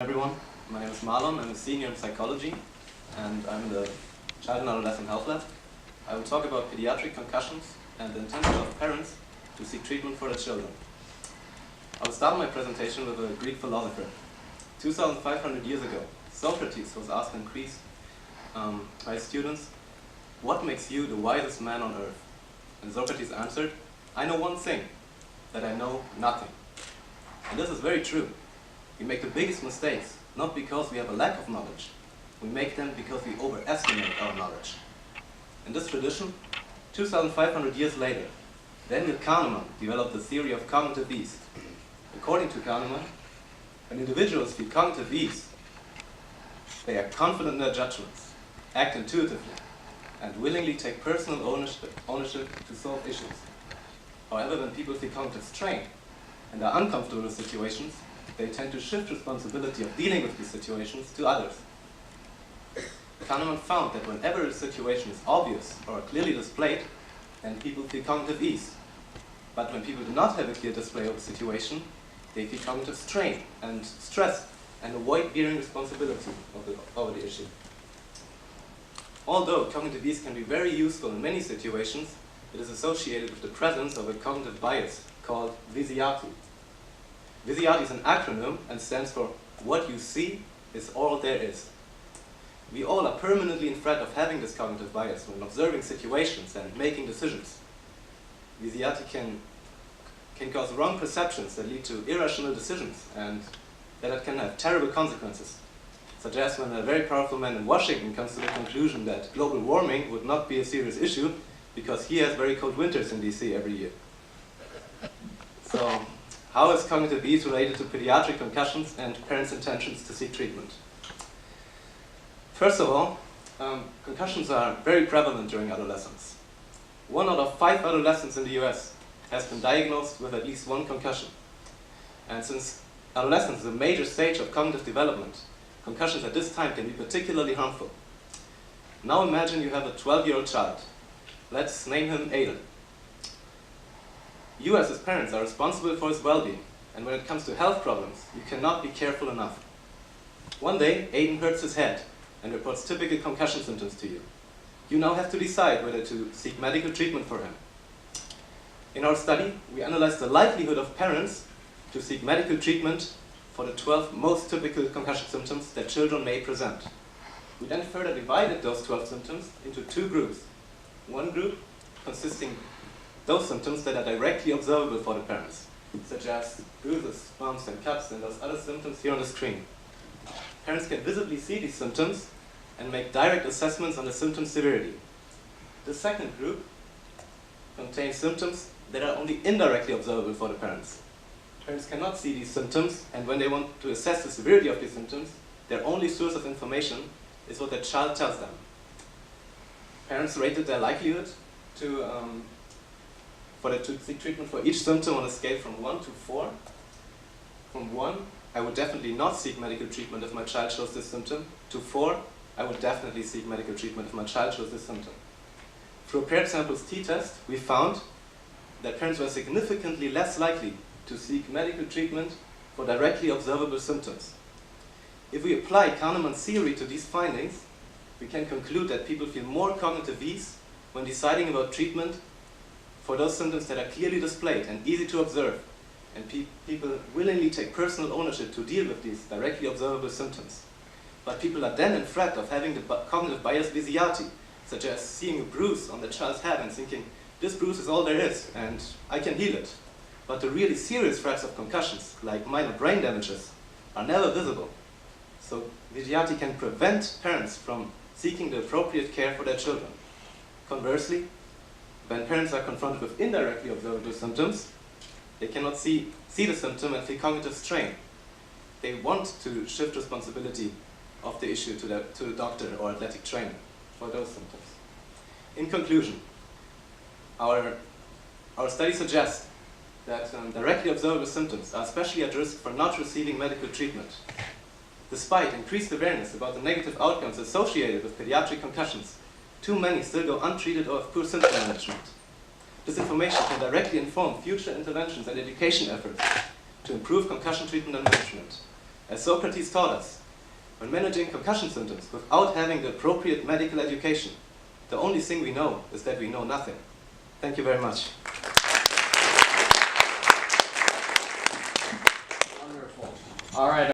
Everyone, my name is Marlon. I'm a senior in psychology and I'm in the Child and Adolescent Health Lab. I will talk about pediatric concussions and the intention of parents to seek treatment for their children. I will start my presentation with a Greek philosopher. 2,500 years ago, Socrates was asked in Greece by his students, "What makes you the wisest man on earth?" And Socrates answered, "I know one thing, that I know nothing." And this is very true. We make the biggest mistakes, not because we have a lack of knowledge. We make them because we overestimate our knowledge. In this tradition, 2,500 years later, Daniel Kahneman developed the theory of cognitive ease. According to Kahneman, when individuals feel cognitive ease, they are confident in their judgments, act intuitively, and willingly take personal ownership to solve issues. However, when people feel cognitive strain and are uncomfortable with situations, they tend to shift responsibility of dealing with these situations to others. Kahneman found that whenever a situation is obvious or clearly displayed, then people feel cognitive ease. But when people do not have a clear display of a situation, they feel cognitive strain and stress and avoid bearing responsibility over the issue. Although cognitive ease can be very useful in many situations, it is associated with the presence of a cognitive bias called visiati. Visiati is an acronym and stands for "what you see is all there is." We all are permanently in threat of having this cognitive bias when observing situations and making decisions. Visiati can cause wrong perceptions that lead to irrational decisions and that it can have terrible consequences, such as when a very powerful man in Washington comes to the conclusion that global warming would not be a serious issue because he has very cold winters in DC every year. So, how is cognitive ease related to pediatric concussions and parents' intentions to seek treatment? First of all, concussions are very prevalent during adolescence. 1 out of 5 adolescents in the US has been diagnosed with at least one concussion. And since adolescence is a major stage of cognitive development, concussions at this time can be particularly harmful. Now imagine you have a 12-year-old child. Let's name him Aiden. You as his parents are responsible for his well-being, and when it comes to health problems, you cannot be careful enough. One day, Aiden hurts his head and reports typical concussion symptoms to you. You now have to decide whether to seek medical treatment for him. In our study, we analyzed the likelihood of parents to seek medical treatment for the 12 most typical concussion symptoms that children may present. We then further divided those 12 symptoms into 2 groups. One group consisting those symptoms that are directly observable for the parents, such as bruises, bumps, and cuts, and those other symptoms here on the screen. Parents can visibly see these symptoms and make direct assessments on the symptom severity. The second group contains symptoms that are only indirectly observable for the parents. Parents cannot see these symptoms, and when they want to assess the severity of these symptoms, their only source of information is what their child tells them. Parents rated their likelihood to seek treatment for each symptom on a scale from 1 to 4. From 1, I would definitely not seek medical treatment if my child shows this symptom, to 4, I would definitely seek medical treatment if my child shows this symptom. Through a paired samples t-test, we found that parents were significantly less likely to seek medical treatment for directly observable symptoms. If we apply Kahneman's theory to these findings, we can conclude that people feel more cognitive ease when deciding about treatment for those symptoms that are clearly displayed and easy to observe, and people willingly take personal ownership to deal with these directly observable symptoms. But people are then in threat of having the cognitive bias visiati, such as seeing a bruise on the child's head and thinking, this bruise is all there is, and I can heal it. But the really serious threats of concussions, like minor brain damages, are never visible. So visiati can prevent parents from seeking the appropriate care for their children. Conversely, when parents are confronted with indirectly observable symptoms, they cannot see the symptom and feel cognitive strain. They want to shift responsibility of the issue to the doctor or athletic trainer for those symptoms. In conclusion, our study suggests that directly observable symptoms are especially at risk for not receiving medical treatment. Despite increased awareness about the negative outcomes associated with pediatric concussions, too many still go untreated or have poor symptom management. This information can directly inform future interventions and education efforts to improve concussion treatment and management. As Socrates taught us, when managing concussion symptoms without having the appropriate medical education, the only thing we know is that we know nothing. Thank you very much. Wonderful. All right.